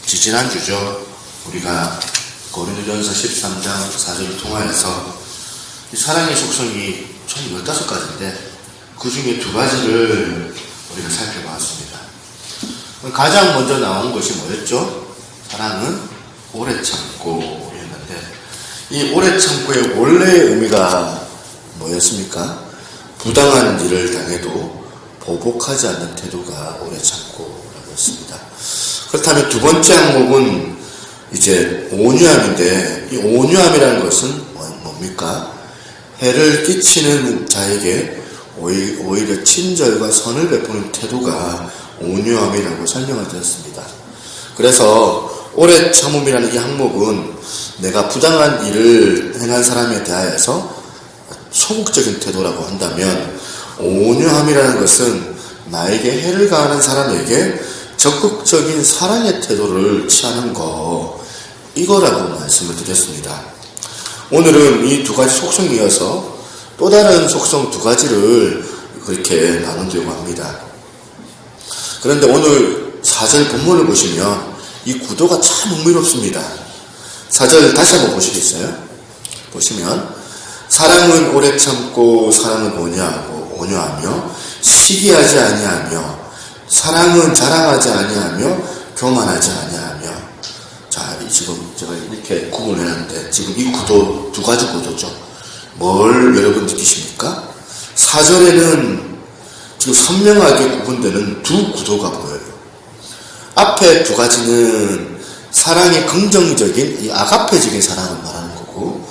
지지난주죠. 우리가 고린도전서 13장 4절을 통하여서 이 사랑의 속성이 총 15가지인데 그 중에 2가지를 우리가 살펴봤습니다. 가장 먼저 나온 것이 뭐였죠? 사랑은 오래 참고 였는데 이 오래 참고의 원래의 의미가 뭐였습니까? 부당한 일을 당해도 보복하지 않는 태도가 오래 참고라고 했습니다. 그렇다면 2번째 항목은 이제 온유함인데 이 온유함이라는 것은 뭡니까? 해를 끼치는 자에게 오히려 친절과 선을 베푸는 태도가 온유함이라고 설명하였습니다. 그래서 오래 참음이라는 이 항목은 내가 부당한 일을 행한 사람에 대하여서 소극적인 태도라고 한다면, 온유함이라는 것은 나에게 해를 가하는 사람에게 적극적인 사랑의 태도를 취하는 거, 이거라고 말씀을 드렸습니다. 오늘은 이 2가지 속성에 이어서 또 다른 속성 2가지를 그렇게 나누려고 합니다. 그런데 오늘 4절 본문을 보시면 이 구도가 참 흥미롭습니다. 4절 다시 한번 보시겠어요? 보시면 사랑은 오래 참고 사랑은 온유하며 시기하지 아니하며 사랑은 자랑하지 아니하며 교만하지 아니하며. 자, 지금 제가 이렇게 구분을 해놨는데 지금 이 구도 2가지 구도죠. 뭘 여러분 느끼십니까? 4절에는 지금 선명하게 구분되는 2 구도가 보여요. 앞에 2가지는 사랑의 긍정적인 이 아가페적인 사랑을 말하는 거고,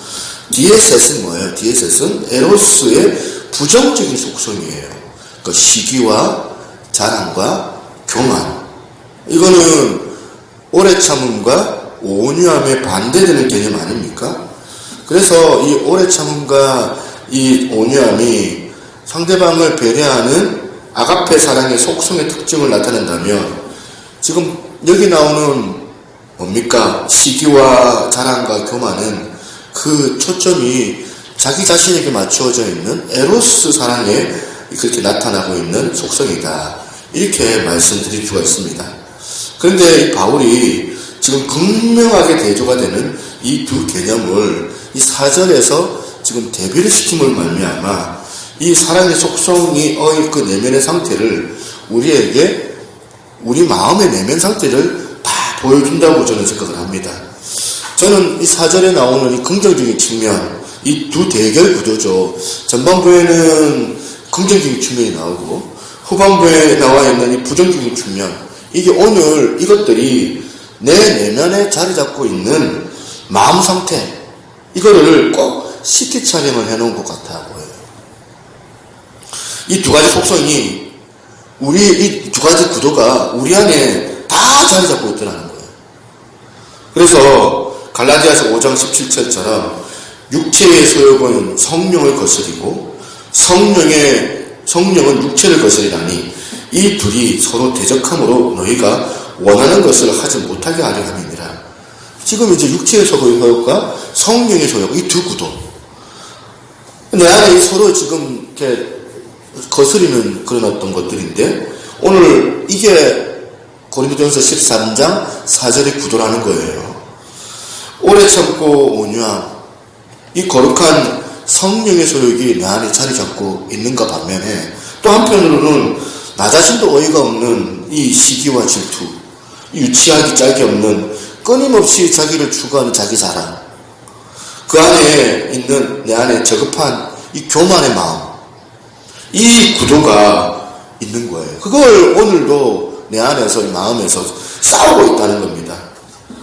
뒤에 셋은 뭐예요? 뒤에 셋은 에로스의 부정적인 속성이에요. 그러니까 시기와 자랑과 교만. 이거는 오래 참음과 온유함에 반대되는 개념 아닙니까? 그래서 이 오래 참음과 이 온유함이 상대방을 배려하는 아가페 사랑의 속성의 특징을 나타낸다면, 지금 여기 나오는 뭡니까? 시기와 자랑과 교만은 그 초점이 자기 자신에게 맞추어져 있는 에로스 사랑에 그렇게 나타나고 있는 속성이다, 이렇게 말씀드릴 수가 있습니다. 그런데 이 바울이 지금 극명하게 대조가 되는 이 2 개념을 이 4절에서 지금 대비를 시킴을 말미암아 이 사랑의 속성이 그 내면의 상태를 우리에게, 우리 마음의 내면 상태를 다 보여준다고 저는 생각을 합니다. 저는 이 4절에 나오는 이 긍정적인 측면, 이 2 대결 구도죠. 전반부에는 긍정적인 측면이 나오고 후반부에 나와 있는 이 부정적인 측면, 이게 오늘 이것들이 내 내면에 자리 잡고 있는 마음 상태, 이거를 꼭 CT 촬영을 해놓은 것 같아 보여요. 이 2가지 속성이 이 2가지 구도가 우리 안에 다 자리 잡고 있더라는 거예요. 그래서 갈라디아서 5장 17절처럼 육체의 소욕은 성령을 거스리고 성령은 육체를 거스리라니 이 둘이 서로 대적함으로 너희가 원하는 것을 하지 못하게 하려 함이니라. 지금 이제 육체의 소욕과 성령의 소욕, 이 2 구도, 내 안에 서로 지금 이렇게 거스리는 그런 어떤 것들인데, 오늘 이게 고린도전서 13장 4절의 구도라는 거예요. 오래 참고 온유함, 이 거룩한 성령의 소욕이 내 안에 자리 잡고 있는가 반면에, 또 한편으로는 나 자신도 어이가 없는 이 시기와 질투, 유치하기 짝이 없는 끊임없이 자기를 추구하는 자기 자랑, 그 안에 있는 내 안에 저급한 이 교만의 마음, 이 구도가 있는 거예요. 그걸 오늘도 내 안에서, 이 마음에서 싸우고 있다는 겁니다.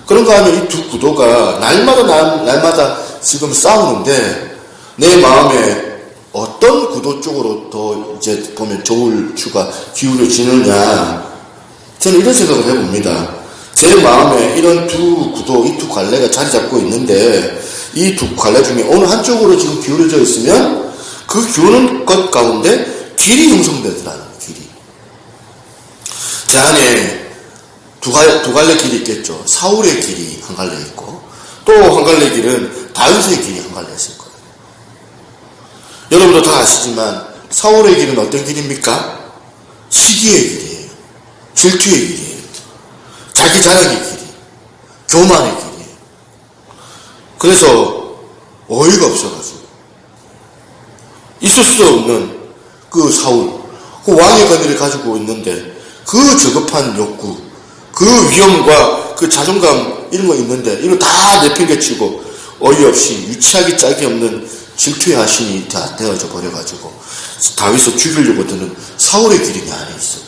그런가 하면 이 2 구도가 날마다 지금 싸우는데, 내 마음에 어떤 구도 쪽으로 더 이제 보면 조울추가 기울어지느냐, 저는 이런 생각을 해봅니다. 제 마음에 이런 2 구도, 이 2 갈래가 자리 잡고 있는데, 이 2 갈래 중에 어느 한쪽으로 지금 기울어져 있으면 그 기우는 것 가운데 길이 형성되더라는 길이. 제 안에 2 갈래 길이 있겠죠. 사울의 길이 한 갈래 있고, 또 한 갈래 길은 다윗의 길이 한 갈래 있을 거예요. 여러분도 다 아시지만 사울의 길은 어떤 길입니까? 시기의 길이에요. 질투의 길이에요. 자기 자랑의 길이, 교만의 길이. 그래서 어이가 없어가지고 있을 수 없는 그 사울, 그 왕의 권위를 가지고 있는데 그 저급한 욕구, 그 위험과 그 자존감 이런 거 있는데 이거 다 내팽개치고 어이없이 유치하기 짝이 없는 질투의 하신이 다 되어져 버려가지고 다윗을 죽이려고 드는 사울의 길이 내 안에 있어요.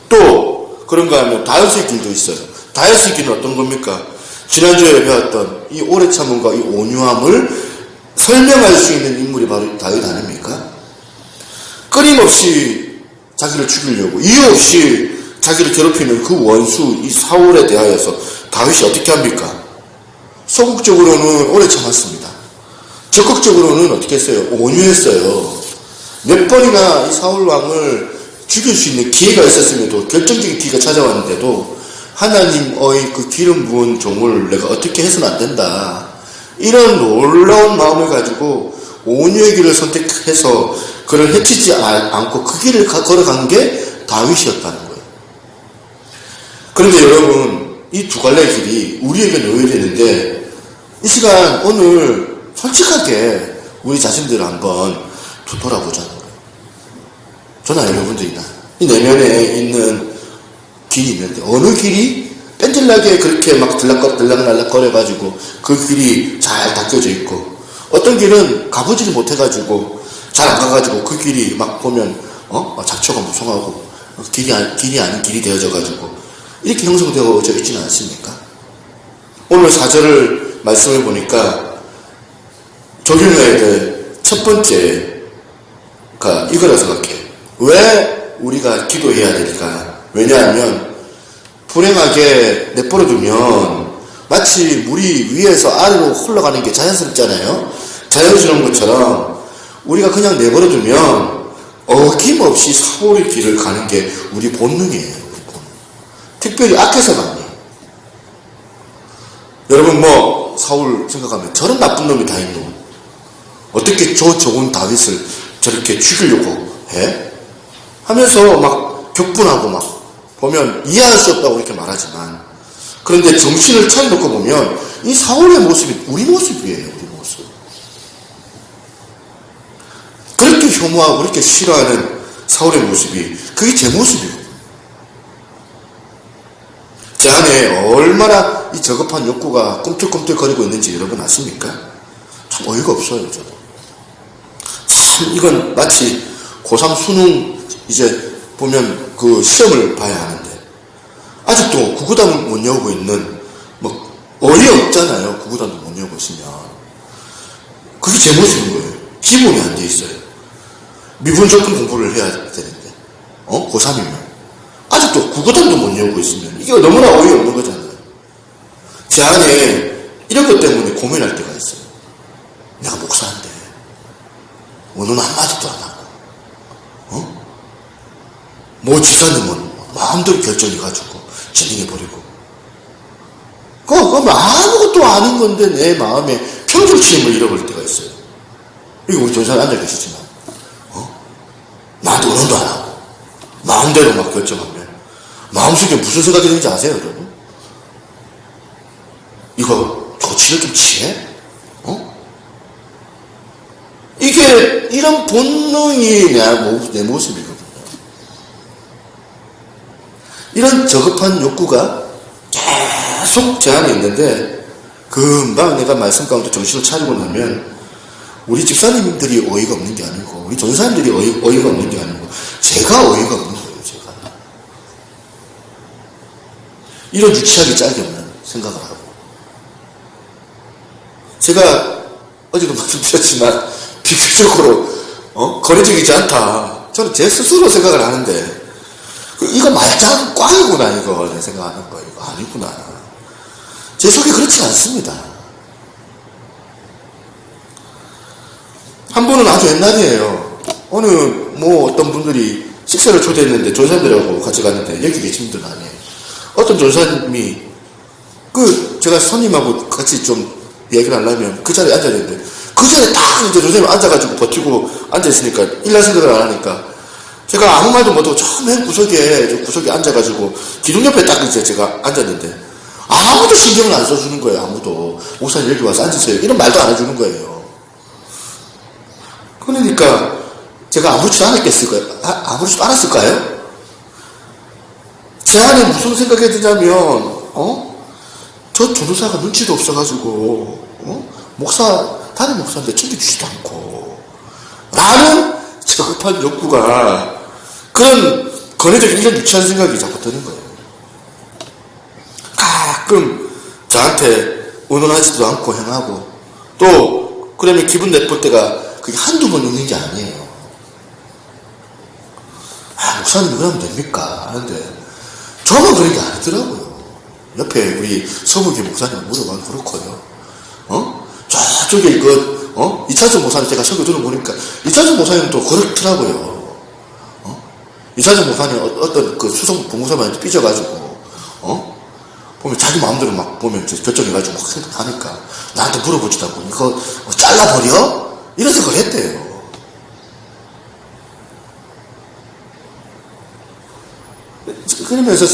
또 그런가 하면 다윗의 길도 있어요. 다윗의 길은 어떤 겁니까? 지난주에 배웠던 이 오래 참음과 이 온유함을 설명할 수 있는 인물이 바로 다윗 아닙니까? 끊임없이 자기를 죽이려고 이유 없이 자기를 괴롭히는 그 원수 이 사울에 대하여서 다윗이 어떻게 합니까? 소극적으로는 오래 참았습니다. 적극적으로는 어떻게 했어요? 온유했어요. 몇 번이나 이 사울 왕을 죽일 수 있는 기회가 있었음에도, 결정적인 기회가 찾아왔는데도 하나님의 그 기름 부은 종을 내가 어떻게 해서는 안 된다, 이런 놀라운 마음을 가지고 온유의 길을 선택해서 그를 해치지 않고 그 길을 걸어간 게 다윗이었다는 거예요. 그런데 여러분, 이 두 갈래의 길이 우리에게 놓여야 되는데, 이 시간 오늘 솔직하게 우리 자신들을 한번 돌아보자는 거예요. 저나 여러분들이나 이 내면에 있는 길이 있는데, 어느 길이 뺀질나게 그렇게 막 들락날락 거려가지고 그 길이 잘 닦여져 있고, 어떤 길은 가보지를 못해가지고 잘 안 가가지고 그 길이 막 보면 잡초가 무성하고 길이 아닌 길이 되어져가지고 이렇게 형성되어져 있지는 않습니까? 오늘 4절을 말씀해 보니까 적용해야 될 첫 번째가 이거라 생각해. 왜 우리가 기도해야 될까? 왜냐하면 불행하게 내버려두면 마치 물이 위에서 아래로 흘러가는 게 자연스럽잖아요. 자연스러운 것처럼 우리가 그냥 내버려두면 어김없이 사울의 길을 가는 게 우리 본능이에요. 우리 본능. 특별히 악해서가 아니에요. 여러분 사울 생각하면 저런 나쁜 놈이 다 있노? 어떻게 저 좋은 다윗을 저렇게 죽이려고 해? 하면서 막 격분하고 막 보면 이해할 수 없다고 이렇게 말하지만, 그런데 정신을 차려놓고 보면 이 사울의 모습이 우리 모습이에요. 우리 모습. 그렇게 혐오하고 그렇게 싫어하는 사울의 모습이 그게 제 모습이고, 제 안에 얼마나 이 저급한 욕구가 꿈틀꿈틀거리고 있는지 여러분 아십니까? 참 어이가 없어요. 저도 참 이건 마치 고3 수능 이제 보면 그 시험을 봐야 하는데 아직도 구구단 못 외우고 있는 어이없잖아요. 구구단도 못 외우고 있으면. 그게 제 모습인 거예요. 기본이 안 돼 있어요. 미분적분 공부를 해야 되는데 고3이면 아직도 구구단도 못 외우고 있으면 이게 너무나 어이없는 거잖아요. 제 안에 이런 것 때문에 고민할 때가 있어요. 내가 목사인데 오늘 한마디도 안 하고 지사님은 마음대로 결정해가지고 진행해버리고, 그건 아무것도 아닌 건데 내 마음에 평정심을 잃어버릴 때가 있어요. 이거 우리 전사에 앉아 계시지만 나한테 의논도 안 하고 마음대로 막 결정하면 마음속에 무슨 생각이 드는지 아세요, 여러분? 이거 조치를 좀 취해? 이게 이런 본능이 내 모습이거든요. 이런 저급한 욕구가 계속 제 안에 있는데, 금방 내가 말씀 가운데 정신을 차리고 나면 우리 집사님들이 어이가 없는 게 아니고 우리 전사님들이 어이가 없는 게 아니고 제가 어이가 없는 거예요. 제가 이런 유치하기 짝이 없는 생각을 하고, 제가 어제도 말씀드렸지만 비교적으로 거리적이지 않다, 저는 제 스스로 생각을 하는데, 이거 말짱 꽝이구나, 이거 내 생각하는 거 이거 아니구나. 제 속이 그렇지 않습니다. 한 번은 아주 옛날이에요. 어느 어떤 분들이 식사를 초대했는데 전사님들하고 같이 갔는데, 여기 계신 분들은 아니에요. 어떤 전사님이 제가 손님하고 같이 좀 얘기를 하려면 그 자리에 앉아야 되는데, 그 자리에 딱 이제 전사님이 앉아가지고 버티고 앉아있으니까 일날 생각을 안 하니까 제가 아무 말도 못하고 처음 맨 구석에 앉아가지고 기둥 옆에 딱 이제 제가 앉았는데 아무도 신경을 안 써주는 거예요. 아무도. 목사님 여기 와서 앉으세요. 이런 말도 안 해주는 거예요. 그러니까 제가 아무렇지도 않았을까요? 제 안에 무슨 생각이 드냐면 저 전도사가 눈치도 없어가지고 담임 목사인데 챙겨주지도 않고 라는 저급한 욕구가 그런 거래적인 이런 유치한 생각이 자꾸 드는 거예요. 가끔 저한테 의논하지도 않고 행하고 또 그러면 기분 나쁠 때가 그게 한두 번 있는 게 아니에요. 목사님 그러면 됩니까? 하는데 저만 그런 게 아니더라고요. 옆에 우리 서북이 목사님 물어봐도 그렇고요. 저쪽에 이찬수 목사님 제가 설교 들어보니까 이찬수 목사님도 그렇더라고요. 이찬수 목사님 어떤 그 수석 봉사만한테 삐져가지고 보면 자기 마음대로 막 보면 결정해가지고 막 생각하니까 나한테 물어보지도 않고 이거 잘라버려? 이런 생각을 했대요. 그러면서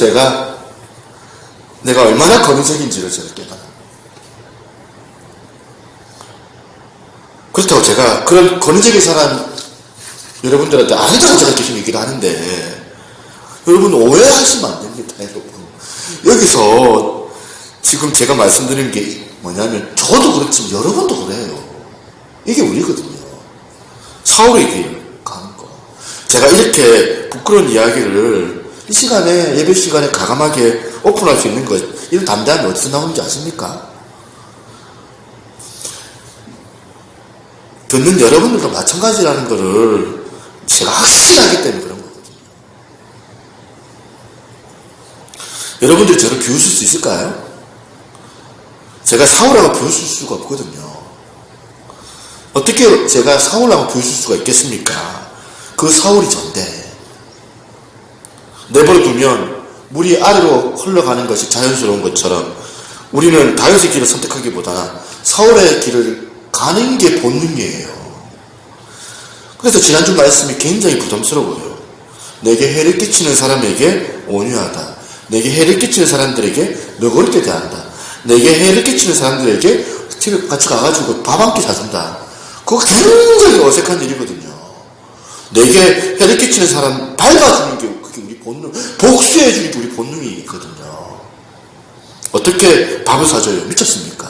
내가 얼마나 거민적인지를 제가 깨달아요. 그렇다고 제가 그런 권위적인 사람 여러분들한테 아니다고 제가 계속 얘기를 하는데 여러분 오해하시면 안 됩니다. 여러분 여기서 지금 제가 말씀드리는 게 뭐냐면 저도 그렇지만 여러분도 그래요. 이게 우리거든요. 사울의 길 가는 거. 제가 이렇게 부끄러운 이야기를 이 시간에 예배 시간에 가감하게 오픈할 수 있는 것 이런 담대함이 어디서 나오는지 아십니까? 듣는 여러분들도 마찬가지라는 것을 제가 확신하기 때문에 그런 거거든요. 여러분들이 저를 비웃을 수 있을까요? 제가 사울하고 비웃을 수가 없거든요. 어떻게 제가 사울하고 비웃을 수가 있겠습니까? 그 사울이 전데 내버려두면 물이 아래로 흘러가는 것이 자연스러운 것처럼 우리는 다윗의 길을 선택하기보다 사울의 길을 가는 게 본능이에요. 그래서 지난주 말씀이 굉장히 부담스러워요. 내게 해를 끼치는 사람에게 온유하다. 내게 해를 끼치는 사람들에게 너그럽게 대한다. 내게 해를 끼치는 사람들에게 같이 가가지고 밥 한 끼 사준다. 그거 굉장히 어색한 일이거든요. 내게 해를 끼치는 사람 밟아주는 게 그게 우리 본능, 복수해주는 게 우리 본능이 있거든요. 어떻게 밥을 사줘요? 미쳤습니까?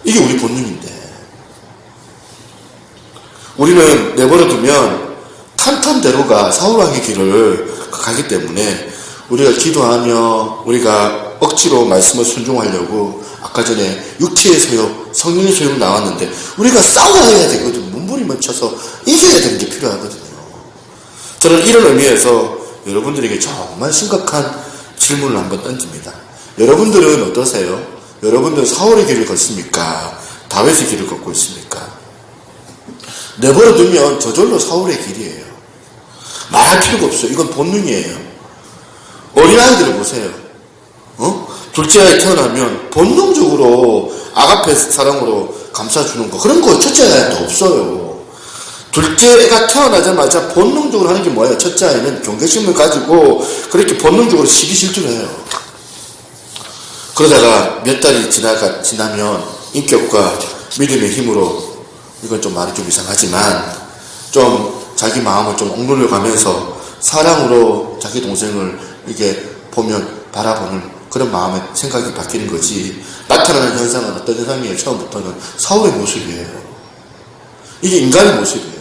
이게 우리 본능인데 우리는 내버려두면 탄탄대로가 사울왕의 길을 가기 때문에 우리가 기도하며 우리가 억지로 말씀을 순종하려고 아까 전에 육체의 소욕, 성령의 소욕 나왔는데 우리가 싸워야 되거든요. 몸부림을 쳐서 이겨야 되는 게 필요하거든요. 저는 이런 의미에서 여러분들에게 정말 심각한 질문을 한번 던집니다. 여러분들은 어떠세요? 여러분들은 사울의 길을 걷습니까? 다윗의 길을 걷고 있습니까? 내버려두면 저절로 사울의 길이에요. 말할 필요가 없어요. 이건 본능이에요. 어린아이들을 보세요. 둘째 아이 태어나면 본능적으로 아가페 사랑으로 감싸주는 거 그런 거 첫째 아이한테 없어요. 둘째가 태어나자마자 본능적으로 하는 게 뭐예요? 첫째 아이는 경계심을 가지고 그렇게 본능적으로 시기질투를 해요. 그러다가 몇 달이 지나면 인격과 믿음의 힘으로 이건 좀 말이 좀 이상하지만 좀 자기 마음을 좀 억누려 가면서 사랑으로 자기 동생을 이게 보면 바라보는 그런 마음의 생각이 바뀌는 거지. 나타나는 현상은 어떤 현상이에요? 처음부터는 사울의 모습이에요. 이게 인간의 모습이에요.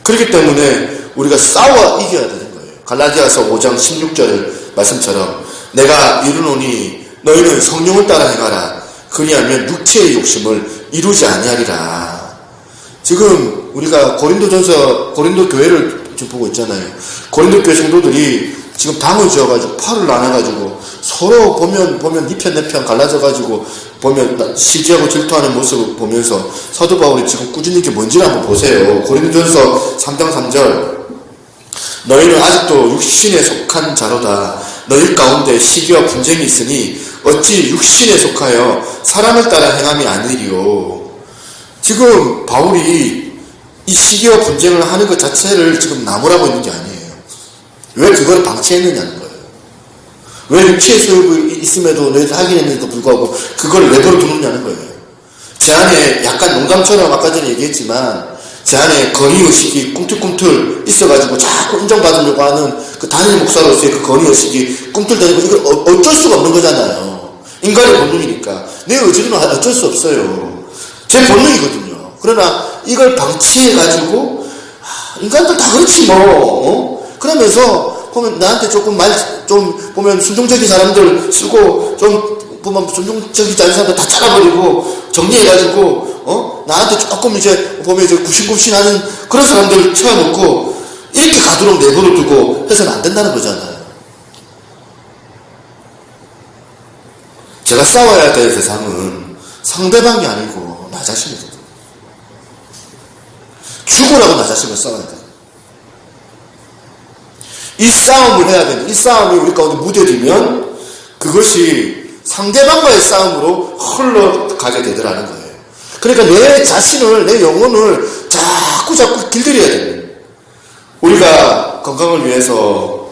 그렇기 때문에 우리가 싸워 이겨야 되는 거예요. 갈라디아서 5장 16절 말씀처럼 내가 이르노니 너희는 성령을 따라 행하라. 그리하면 육체의 욕심을 이루지 아니하리라. 지금 우리가 고린도 교회를 지금 보고 있잖아요. 고린도 교회 성도들이 지금 당을 지어가지고 팔을 나눠가지고 서로 보면 네 편 내 편 갈라져가지고 보면 시기하고 질투하는 모습을 보면서 사도 바울이 지금 꾸준히 게 뭔지를 한번 보세요. 고린도전서 3장 3절 너희는 아직도 육신에 속한 자로다. 너희 가운데 시기와 분쟁이 있으니 어찌 육신에 속하여 사람을 따라 행함이 아니리요. 지금 바울이 이 시기와 분쟁을 하는 것 자체를 지금 나무라고 있는 게 아니에요. 왜 그걸 방치했느냐는 거예요. 왜 육체의 소욕이 있음에도 너희들 확인했는데도 불구하고 그걸 내버려 두느냐는 거예요. 제 안에 약간 농담처럼 아까 전에 얘기했지만 제 안에 건의의식이 꿈틀꿈틀 있어가지고 자꾸 인정받으려고 하는 그 단임 목사로서의 그 건의의식이 꿈틀대고 이걸 어쩔 수가 없는 거잖아요. 인간의 본능이니까. 내 의지로는 어쩔 수 없어요. 제 본능이거든요. 그러나 이걸 방치해가지고 인간들 다 그렇지 뭐. 그러면서 보면 나한테 조금 좀 보면 순종적인 사람들 쓰고 좀 보면 순종적이지 않은 사람들 다 잘라버리고 정리해가지고 나한테 조금 이제 보면 이제 굽신굽신하는 그런 사람들을 채워놓고 이렇게 가도록 내버려 두고 해서는 안 된다는 거잖아요. 제가 싸워야 될 대상은 상대방이 아니고 나 자신이거든요. 죽으라고 나 자신을 싸워야 돼요. 이 싸움을 해야 되는, 이 싸움이 우리 가운데 묻어지면 그것이 상대방과의 싸움으로 흘러가게 되더라는 거예요. 그러니까 내 자신을, 내 영혼을 자꾸 길들여야 됩니다. 우리가 건강을 위해서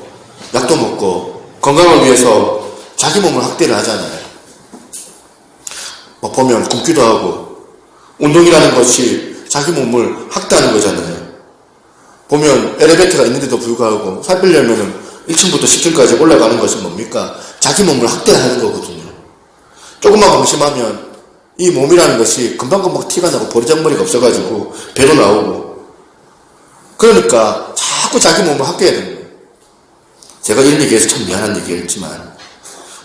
약도 먹고 건강을 위해서 자기 몸을 학대를 하잖아요. 뭐 보면 굶기도 하고 운동이라는 것이 자기 몸을 학대하는 거잖아요. 보면 엘리베이터가 있는데도 불구하고 살 빼려면 1층부터 10층까지 올라가는 것은 뭡니까? 자기 몸을 학대하는 거거든요. 조금만 방심하면 이 몸이라는 것이 금방금방 티가 나고 버리장머리가 없어가지고 배도 나오고 그러니까 자꾸 자기 몸을 학대해야 되는 거예요. 제가 이런 얘기해서 참 미안한 얘기했지만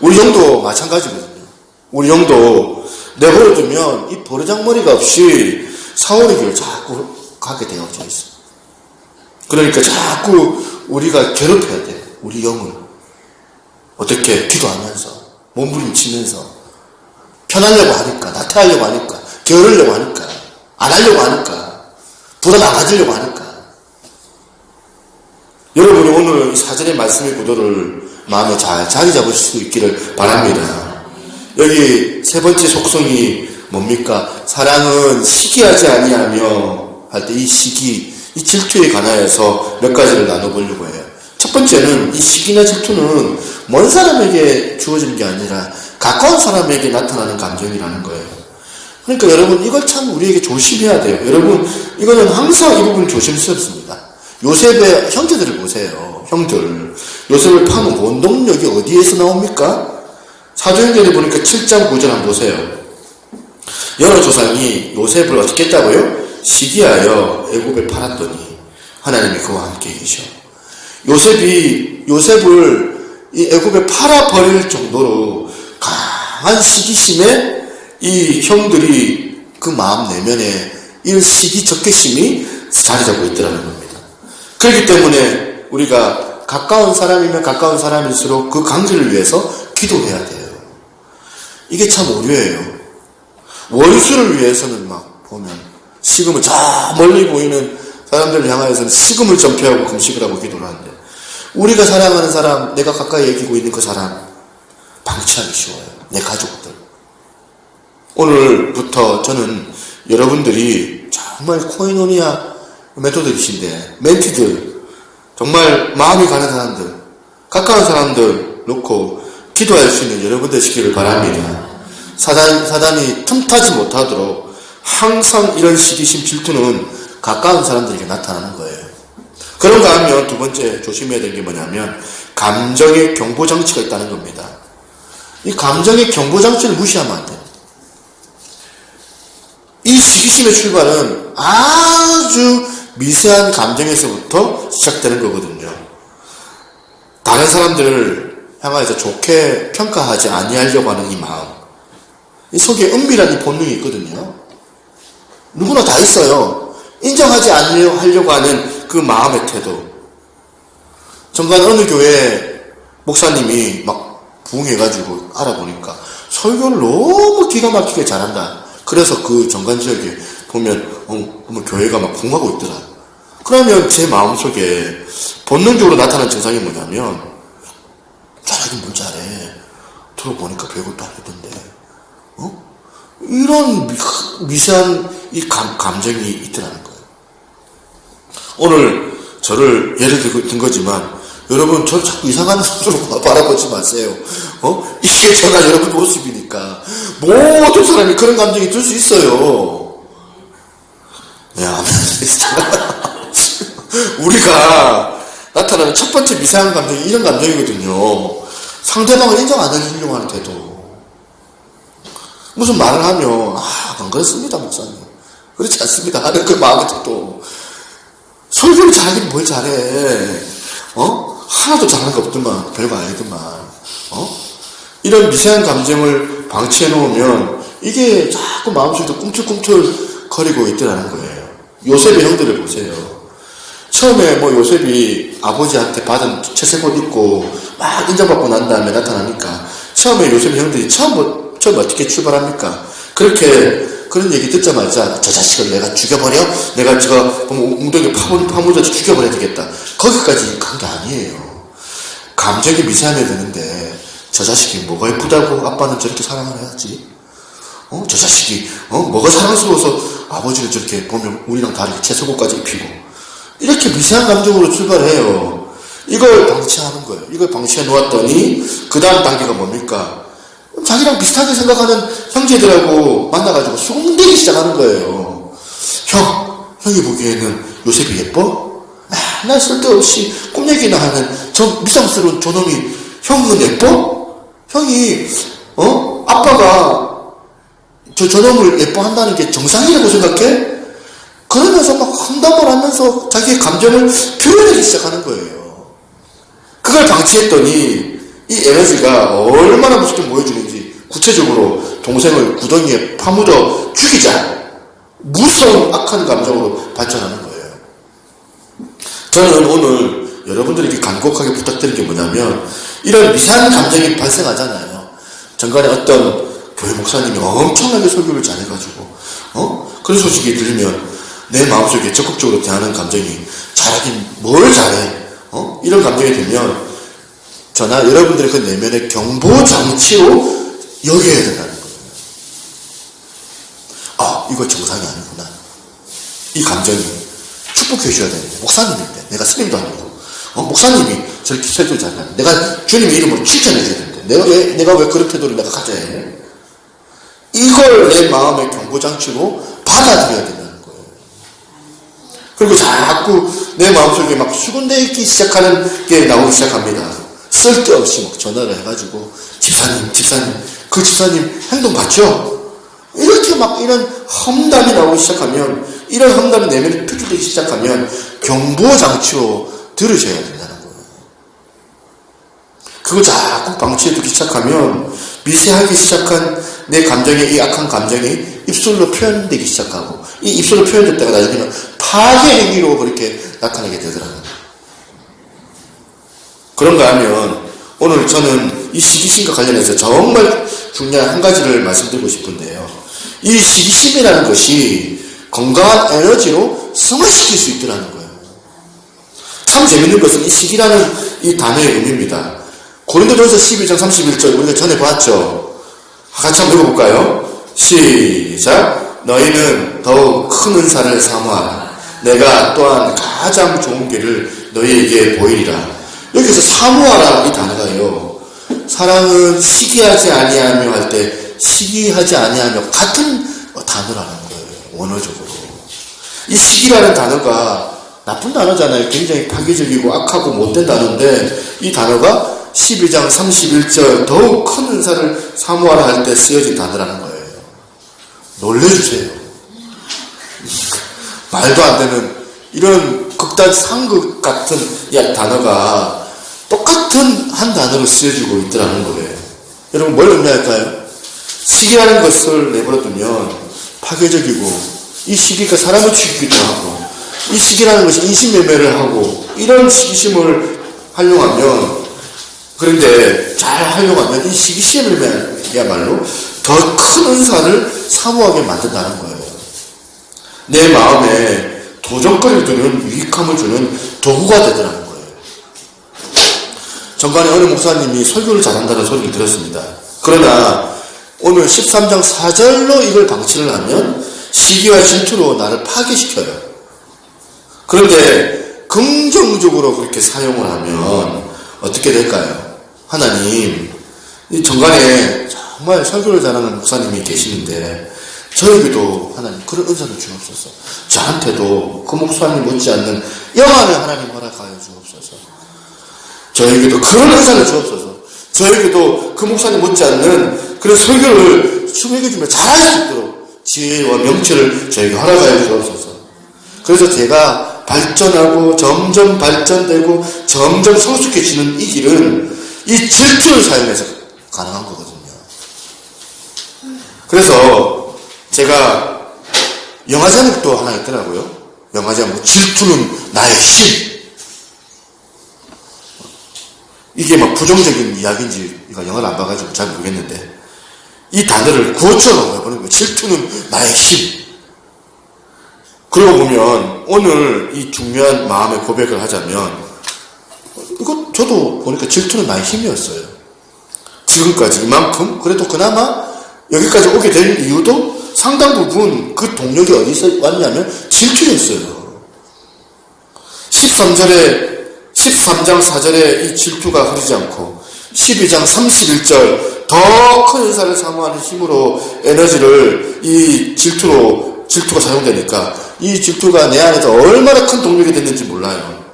우리 영도 마찬가지거든요. 우리 영도 내버려두면 이 버리장머리가 없이 사울의 길을 자꾸 가게 되어져 있어요. 그러니까 자꾸 우리가 괴롭혀야 돼. 우리 영을. 어떻게? 기도하면서, 몸부림치면서, 편하려고 하니까, 나태하려고 하니까, 게으르려고 하니까, 안 하려고 하니까, 부담 안 가지려고 하니까. 여러분이 오늘 사전의 말씀의 구도를 마음에 잘 자리 잡으실 수 있기를 바랍니다. 여기 세 번째 속성이 뭡니까? 사랑은 시기하지 아니하며 할 때 이 시기, 이 질투에 관하여서 몇 가지를 나눠보려고 해요. 첫 번째는 이 시기나 질투는 먼 사람에게 주어지는 게 아니라 가까운 사람에게 나타나는 감정이라는 거예요. 그러니까 여러분 이걸 참 우리에게 조심해야 돼요. 여러분 이거는 항상 이 부분 조심스럽습니다. 요셉의 형제들을 보세요. 형들. 요셉을 파는 원동력이 어디에서 나옵니까? 사도행전에 보니까 7장 9절 한번 보세요. 여러 조상이 요셉을 어떻게 했다고요? 시기하여 애굽에 팔았더니 하나님이 그와 함께 계셔. 요셉을 이 애굽에 팔아버릴 정도로 강한 시기심에 이 형들이 그 마음 내면에 이 시기 적개심이 자리 잡고 있더라는 겁니다. 그렇기 때문에 우리가 가까운 사람이면 가까운 사람일수록 그 관계를 위해서 기도해야 돼요. 이게 참 오류예요. 원수를 위해서는 막 보면 식음을 저 멀리 보이는 사람들을 향하여서는 식음을 전폐하고 금식을 하고 기도를 하는데 우리가 사랑하는 사람, 내가 가까이 여기고 있는 그 사람 방치하기 쉬워요. 내 가족들. 오늘부터 저는 여러분들이 정말 코이노니아 메토드이신데 멘티들 정말 마음이 가는 사람들 가까운 사람들 놓고 기도할 수 있는 여러분들 되시기를 바랍니다. 사단이 틈타지 못하도록 항상 이런 시기심 질투는 가까운 사람들에게 나타나는 거예요. 그런가 하면 두 번째 조심해야 될 게 뭐냐면 감정의 경보장치가 있다는 겁니다. 이 감정의 경보장치를 무시하면 안 돼요. 이 시기심의 출발은 아주 미세한 감정에서부터 시작되는 거거든요. 다른 사람들을 향하여서 좋게 평가하지 아니하려고 하는 이 마음. 이 속에 은밀한 이 본능이 있거든요. 누구나 다 있어요. 인정하지 않으려고 하는 그 마음의 태도. 정말 어느 교회 목사님이 막 부흥해가지고 알아보니까 설교를 너무 기가 막히게 잘한다. 그래서 그 정관 지역에 보면 교회가 막 부흥하고 있더라. 그러면 제 마음속에 본능적으로 나타나는 증상이 뭐냐면 잘하긴 뭘 잘해. 들어보니까 별것도 안 했던데. 이런 미세한 이 감정이 있더라는 거예요. 오늘 저를 예를 든 거지만 여러분 저를 자꾸 이상한 눈으로 바라보지 마세요. 이게 제가 여러분 모습이니까 모든 사람이 그런 감정이 들 수 있어요. 야, 우리가 나타나는 첫 번째 미세한 감정이 이런 감정이거든요. 상대방을 인정 안 해주려고 하는 태도. 무슨 말을 하면 안 그렇습니다 목사님, 그렇지 않습니다 하는 그 마음의 태도. 설교를 잘하긴 뭘 잘해. 하나도 잘하는 거 없더만, 별거 아니더만. 이런 미세한 감정을 방치해 놓으면 이게 자꾸 마음속에 꿈틀꿈틀 거리고 있더라는 거예요. 요셉의 형들을 보세요. 처음에 요셉이 아버지한테 받은 채색옷 입고 막 인정받고 난 다음에 나타나니까 처음에 요셉의 형들이 처음 어떻게 출발합니까? 그런 얘기 듣자마자 저 자식을 내가 죽여버려? 내가 저거 웅덩이에 파묻어서 죽여버려야 되겠다. 거기까지 간 게 아니에요. 감정이 미세하면 되는데 저 자식이 뭐가 예쁘다고 아빠는 저렇게 사랑을 해야지? 저 자식이 뭐가 사랑스러워서 아버지를 저렇게 보면 우리랑 다르게 채석옷까지 입히고, 이렇게 미세한 감정으로 출발해요. 이걸 방치하는 거예요. 이걸 방치해 놓았더니 그 다음 단계가 뭡니까? 자기랑 비슷하게 생각하는 형제들하고 만나가지고 수군대기 시작하는 거예요. 형이 보기에는 요셉이 예뻐? 맨날 쓸데없이 꿈 얘기나 하는 저 미상스러운 저놈이 형은 예뻐? 형이 아빠가 저놈을 예뻐한다는 게 정상이라고 생각해? 그러면서 막 험담을 하면서 자기의 감정을 표현하기 시작하는 거예요. 그걸 방치했더니 이 에너지가 얼마나 무섭게 모여주는지, 구체적으로 동생을 구덩이에 파묻어 죽이자, 무서운 악한 감정으로 발전하는 거예요. 저는 오늘 여러분들에게 간곡하게 부탁드린 게 뭐냐면, 이런 미세한 감정이 발생하잖아요. 전간에 어떤 교회 목사님이 엄청나게 설교를 잘해가지고 그런 소식이 들리면 내 마음속에 적극적으로 대하는 감정이, 잘하긴 뭘 잘해, 이런 감정이 들면 저나 여러분들의 그 내면의 경보장치로 여겨야 된다는 거예요. 이거 정상이 아니구나. 이 감정이 축복해 줘야 되는데, 목사님인데, 내가 스님도 아니고, 목사님이 저렇게 태도를 잘하는데, 내가 주님의 이름으로 칭찬해 줘야 되는데, 내가 왜 그런 태도를 내가 가져야 해? 이걸 내 마음의 경보장치로 받아들여야 된다는 거예요. 그리고 자꾸 내 마음속에 막 수군대기 시작하는 게 나오기 시작합니다. 쓸데없이 막 전화를 해가지고, 집사님, 그 집사님 행동 봤죠? 이렇게 막 이런 험담이 나오기 시작하면, 이런 험담이 내면에 표출되기 시작하면 경보장치로 들으셔야 된다는 거예요. 그걸 자꾸 방치해두기 시작하면 미세하게 시작한 내 감정의, 이 악한 감정이 입술로 표현되기 시작하고, 이 입술로 표현됐다가 나중에는 파괴 행위로 그렇게 나타나게 되더라고요. 그런가 하면 오늘 저는 이 시기심과 관련해서 정말 중요한 한 가지를 말씀드리고 싶은데요. 이 시기심이라는 것이 건강한 에너지로 승화시킬 수 있더라는 거예요. 참 재밌는 것은 이 시기라는 이 단어의 의미입니다. 고린도전서 12장 31절 우리가 전에 봤죠. 같이 한번 읽어볼까요? 시작. 너희는 더욱 큰 은사를 사모하라. 내가 또한 가장 좋은 길을 너희에게 보이리라. 여기서 사모하라 이 단어가요, 사랑은 시기하지 아니하며 할 때 시기하지 아니하며 같은 단어라는 거예요. 원어적으로 이 시기라는 단어가 나쁜 단어잖아요. 굉장히 파괴적이고 악하고 못된 단어인데, 이 단어가 12장 31절 더욱 큰 은사를 사모하라 할 때 쓰여진 단어라는 거예요. 놀래주세요. 말도 안 되는 이런 극단 상극 같은 단어가 똑같은 한 단어로 쓰여지고 있더라는 거예요. 여러분 뭘 의미할까요? 시기라는 것을 내버려두면 파괴적이고, 이 시기가 사람을 죽이기도 하고, 이 시기라는 것이 인신매매를 하고, 이런 시기심을 활용하면, 그런데 잘 활용하면 이 시기심이야말로 더 큰 은사를 사모하게 만든다는 거예요. 내 마음에 도전거리를 주는, 유익함을 주는 도구가 되더라는 거예요. 전간에 어느 목사님이 설교를 잘한다는 소리를 들었습니다. 그러나 오늘 13장 4절로 이걸 방치를 하면 시기와 질투로 나를 파괴시켜요. 그런데 긍정적으로 그렇게 사용을 하면 어떻게 될까요? 하나님, 이 정관에 정말 설교를 잘하는 목사님이 계시는데 저에게도 하나님 그런 은사를 주옵소서. 저한테도 그 목사님 못지않는 영화를 하나님 허락하여 주옵소서. 저에게도 그런 은사를 주옵소서. 저에게도 그 목사님 못지않는 그런 설교를 수명해 주며 잘할 수 있도록 지혜와 명철을 저에게 허락하여 주옵소서. 그래서 제가 발전하고 점점 발전되고 점점 성숙해지는 이 길은 이 질투를 사용해서 가능한 거거든요. 그래서 제가 영화제는 또 하나 있더라고요. 영화제 뭐 질투는 나의 힘. 이게 막 부정적인 이야기인지 영화를 안 봐가지고 잘 모르겠는데 이 단어를 구어처럼 해보는 거예요. 질투는 나의 힘. 그러고 보면 오늘 이 중요한 마음의 고백을 하자면 이거 저도 보니까 질투는 나의 힘이었어요. 지금까지 이만큼 그래도 그나마 여기까지 오게 된 이유도 상당 부분 그 동력이 어디서 왔냐면 질투였어요. 13장 4절에 이 질투가 흐르지 않고 12장 31절 더 큰 은사를 사모하는 힘으로 에너지를 이 질투가 사용되니까 이 질투가 내 안에서 얼마나 큰 동력이 됐는지 몰라요.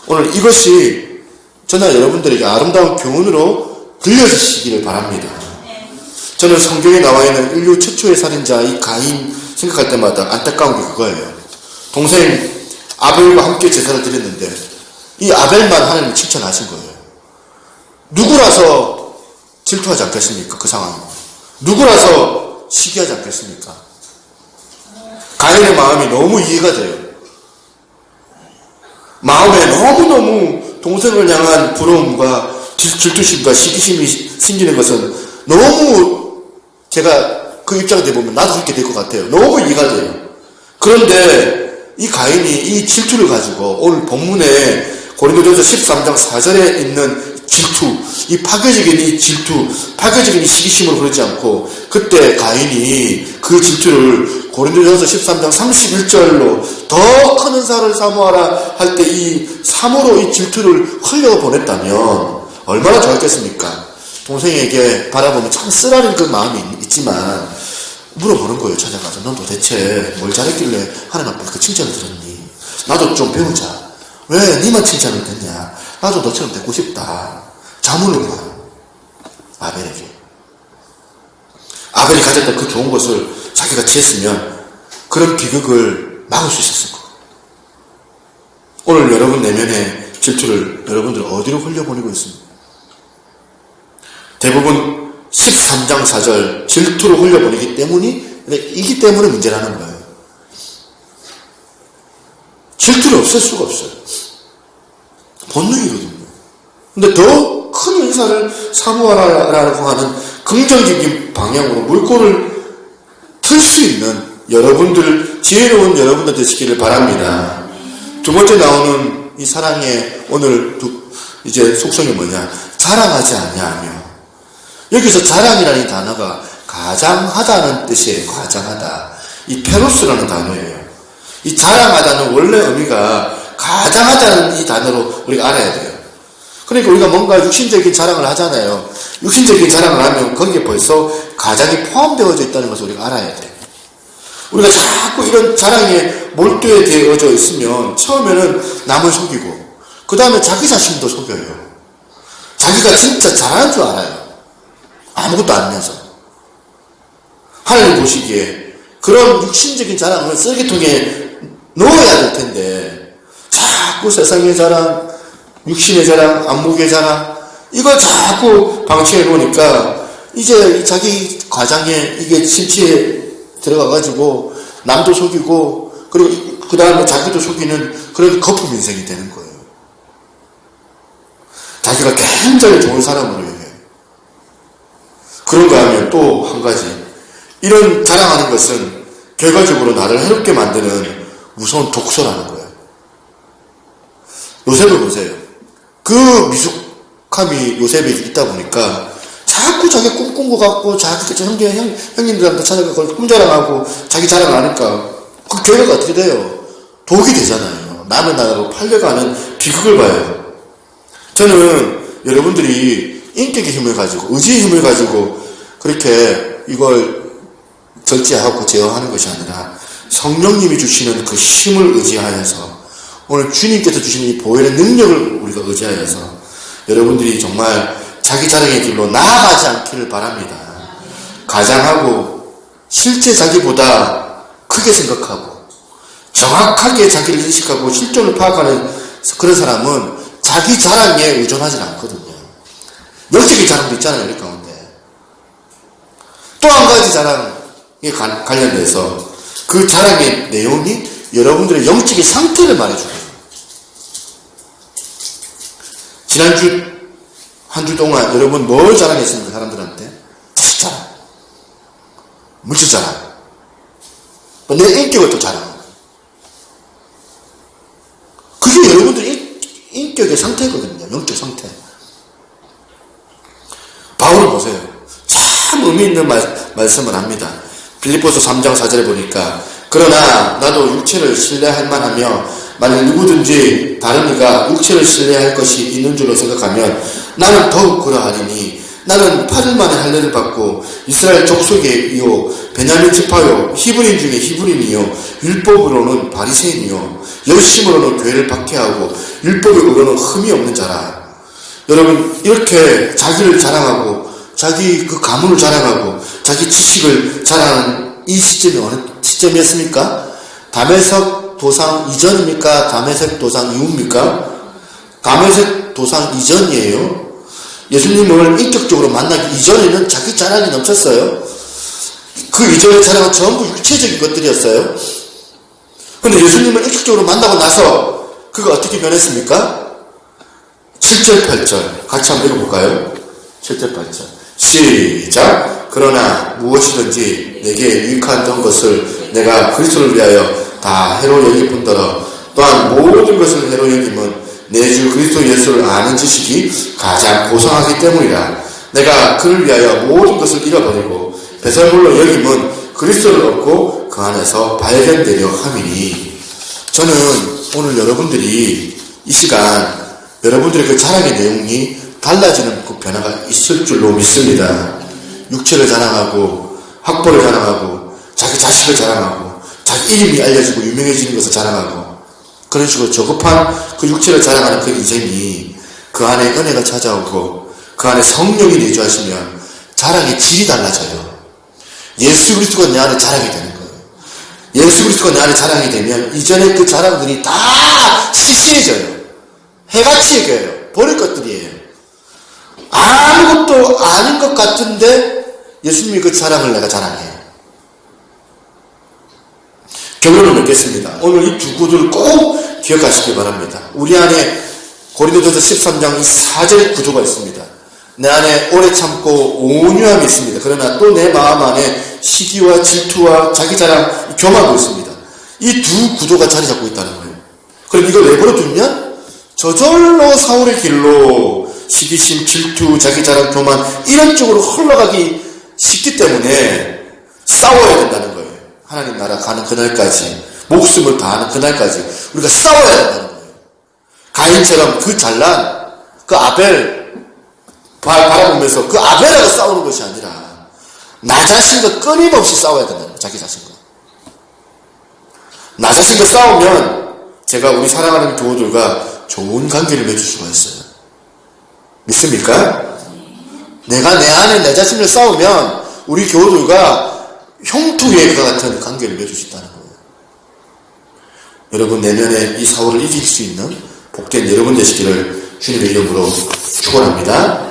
오늘 이것이 저나 여러분들에게 아름다운 교훈으로 들려지시기를 바랍니다. 저는 성경에 나와 있는 인류 최초의 살인자 이 가인 생각할 때마다 안타까운 게 그거예요. 동생 아벨과 함께 제사를 드렸는데 이 아벨만 하나님이 칭찬하신 거예요. 누구라서 질투하지 않겠습니까? 그 상황은. 누구라서 시기하지 않겠습니까? 가인의 마음이 너무 이해가 돼요. 마음에 너무너무 동생을 향한 부러움과 질투심과 시기심이 생기는 것은 너무 제가 그 입장에 대보면 나도 그렇게 될 것 같아요. 너무 이해가 돼요. 그런데 이 가인이 이 질투를 가지고 오늘 본문에 고린도전서 13장 4절에 있는 질투, 이 파괴적인 이 질투, 파괴적인 시기심으로 그러지 않고 그때 가인이 그 질투를 고린도전서 13장 31절로 더 큰 은사를 사모하라 할 때 이 사모로 이 질투를 흘려보냈다면 얼마나 좋았겠습니까? 동생에게 바라보면 참 쓰라린 그 마음이 있지만 물어보는 거예요. 찾아가서 넌 도대체 뭘 잘했길래 하나님 앞에 그 칭찬을 들었니? 나도 좀 배우자. 왜 니만 칭찬을 듣냐? 나도 너처럼 되고 싶다. 자문을 구하요. 아벨에게. 아벨이 가졌던 그 좋은 것을 자기가 취했으면 그런 비극을 막을 수 있었을 거예요. 오늘 여러분 내면의 질투를 여러분들 어디로 흘려보내고 있습니까? 대부분 13장 4절 질투로 흘려보내기 때문이기 때문에 문제라는 거예요. 질투를 없앨 수가 없어요. 본능이거든요. 근데 더 큰 은사를 사모하라고 하는 긍정적인 방향으로 물꼬를 틀 수 있는 여러분들, 지혜로운 여러분들 되시기를 바랍니다. 두 번째 나오는 이 사랑의 오늘 이제 속성이 뭐냐? 자랑하지 않냐하며. 여기서 자랑이라는 단어가 가장하다는 뜻이에요. 가장하다. 이 페로스라는 단어예요. 이 자랑하다는 원래 의미가 가장하다는 이 단어로 우리가 알아야 돼요. 그러니까 우리가 뭔가 육신적인 자랑을 하잖아요. 육신적인 자랑을 하면 거기에 벌써 가장이 포함되어져 있다는 것을 우리가 알아야 돼요. 우리가 자꾸 이런 자랑에 몰두되어져 있으면 처음에는 남을 속이고 그 다음에 자기 자신도 속여요. 자기가 진짜 잘하는 줄 알아요. 아무것도 아니면서. 하나님 보시기에 그런 육신적인 자랑을 쓰레기통에 넣어야 될 텐데 자꾸 세상의 자랑, 육신의 자랑, 안목의 자랑 이걸 자꾸 방치해 놓으니까 이제 자기 과장에 이게 심취에 들어가가지고 남도 속이고 그리고 그 다음에 자기도 속이는 그런 거품 인생이 되는 거예요. 자기가 굉장히 좋은 사람으로 여겨요. 그런가 하면 또 한 가지 이런 자랑하는 것은 결과적으로 나를 해롭게 만드는 무서운 독소라는 거예요. 요셉을 보세요. 그 미숙함이 요셉에 있다 보니까 자꾸 자기 꿈꾼 것 같고 자기 형님들한테 찾아가고 꿈자랑하고 자기 자랑을 하니까 그 결과가 어떻게 돼요? 독이 되잖아요. 남의 나라로 팔려가는 비극을 봐요. 저는 여러분들이 인격의 힘을 가지고, 의지의 힘을 가지고 그렇게 이걸 절제하고 제어하는 것이 아니라 성령님이 주시는 그 힘을 의지하여서, 오늘 주님께서 주시는 이 보혈의 능력을 우리가 의지하여서 여러분들이 정말 자기 자랑의 길로 나아가지 않기를 바랍니다. 가장하고 실제 자기보다 크게 생각하고 정확하게 자기를 인식하고 실존을 파악하는 그런 사람은 자기 자랑에 의존하지 않거든요. 영적인 자랑도 있잖아요, 우리 가운데. 또 한 가지 자랑에 관련돼서 그 자랑의 내용이 여러분들의 영적인 상태를 말해줘요. 지난주 한 주 동안 여러분 뭘 자랑했습니까? 사람들한테 자식 자랑, 물질 자랑, 내 인격을 또 자랑하고. 그게 여러분들의 인격의 상태거든요. 영적 상태. 바울을 보세요. 참 의미 있는 말씀을 합니다. 빌립보서 3장 4절에 보니까, 그러나 나도 육체를 신뢰할 만하며 만약 누구든지 다른 이가 육체를 신뢰할 것이 있는 줄로 생각하면 나는 더욱 그러하리니, 나는 8일 만에 할례를 받고 이스라엘 족속이요 베냐민 지파요 히브리인 중에 히브리인이요 율법으로는 바리새인이요 열심으로는 교회를 박해하고 율법의 의로는 흠이 없는 자라. 여러분, 이렇게 자기를 자랑하고 자기 그 가문을 자랑하고 자기 지식을 자랑하는 이 시점이 어느 시점이었습니까? 다메섹 도상 이전입니까? 다메섹 도상 이후입니까? 다메섹 도상 이전이에요. 예수님을 인격적으로 만나기 이전에는 자기 자랑이 넘쳤어요. 그 이전의 자랑은 전부 육체적인 것들이었어요. 근데 예수님을 인격적으로 만나고 나서 그가 어떻게 변했습니까? 7절 8절 같이 한번 읽어볼까요? 7절 8절 시작. 그러나 무엇이든지 내게 유익한 것을 내가 그리스도를 위하여 다 해로 여길 뿐더러 또한 모든 것을 해로 여김은 내 주 그리스도 예수를 아는 지식이 가장 고상하기 때문이라. 내가 그를 위하여 모든 것을 잃어버리고 배설물로 여김은 그리스도를 얻고 그 안에서 발견되려 함이니. 저는 오늘 여러분들이 이 시간 여러분들의 그 자랑의 내용이 달라지는 그 변화가 있을 줄로 믿습니다. 육체를 자랑하고 학벌을 자랑하고 자기 자식을 자랑하고 자기 이름이 알려지고 유명해지는 것을 자랑하고, 그런 식으로 저급한 그 육체를 자랑하는 그 인생이 그 안에 은혜가 찾아오고 그 안에 성령이 내주하시면 자랑의 질이 달라져요. 예수 그리스도가 내 안에 자랑이 되는 거예요. 예수 그리스도가 내 안에 자랑이 되면 이전에 그 자랑들이 다 시시해져요. 해같이 여겨요. 버릴 것들이에요. 아무것도 아닌 것 같은데 예수님이 그 자랑을 내가 자랑해요. 결론을 맺겠습니다. 오늘 이 두 구절을 꼭 기억하시기 바랍니다. 우리 안에 고린도전서 13장 이 4절의 구조가 있습니다. 내 안에 오래 참고 온유함이 있습니다. 그러나 또 내 마음 안에 시기와 질투와 자기 자랑, 교만도 있습니다. 이 두 구조가 자리 잡고 있다는 거예요. 그럼 이걸 내버려 두면 저절로 사울의 길로 시기심, 질투, 자기 자랑, 교만 이런 쪽으로 흘러가기 쉽기 때문에 싸워야 된다는 거예요. 하나님 나라 가는 그날까지, 목숨을 다하는 그날까지 우리가 싸워야 된다는 거예요. 가인처럼 그 잘난 그 아벨 바라보면서 그 아벨하고 싸우는 것이 아니라 나 자신과 끊임없이 싸워야 된다는 거예요. 자기 자신과. 나 자신과 싸우면 제가 우리 사랑하는 교우들과 좋은 관계를 맺을 수가 있어요. 믿습니까? 내가 내 안에 내 자신을 싸우면 우리 교우들과 형투의 같은 관계를 맺을 수 있다는 거예요. 여러분, 내년에 이 사울을 이길 수 있는 복된 여러분 되시기를 주님의 이름으로 축원합니다.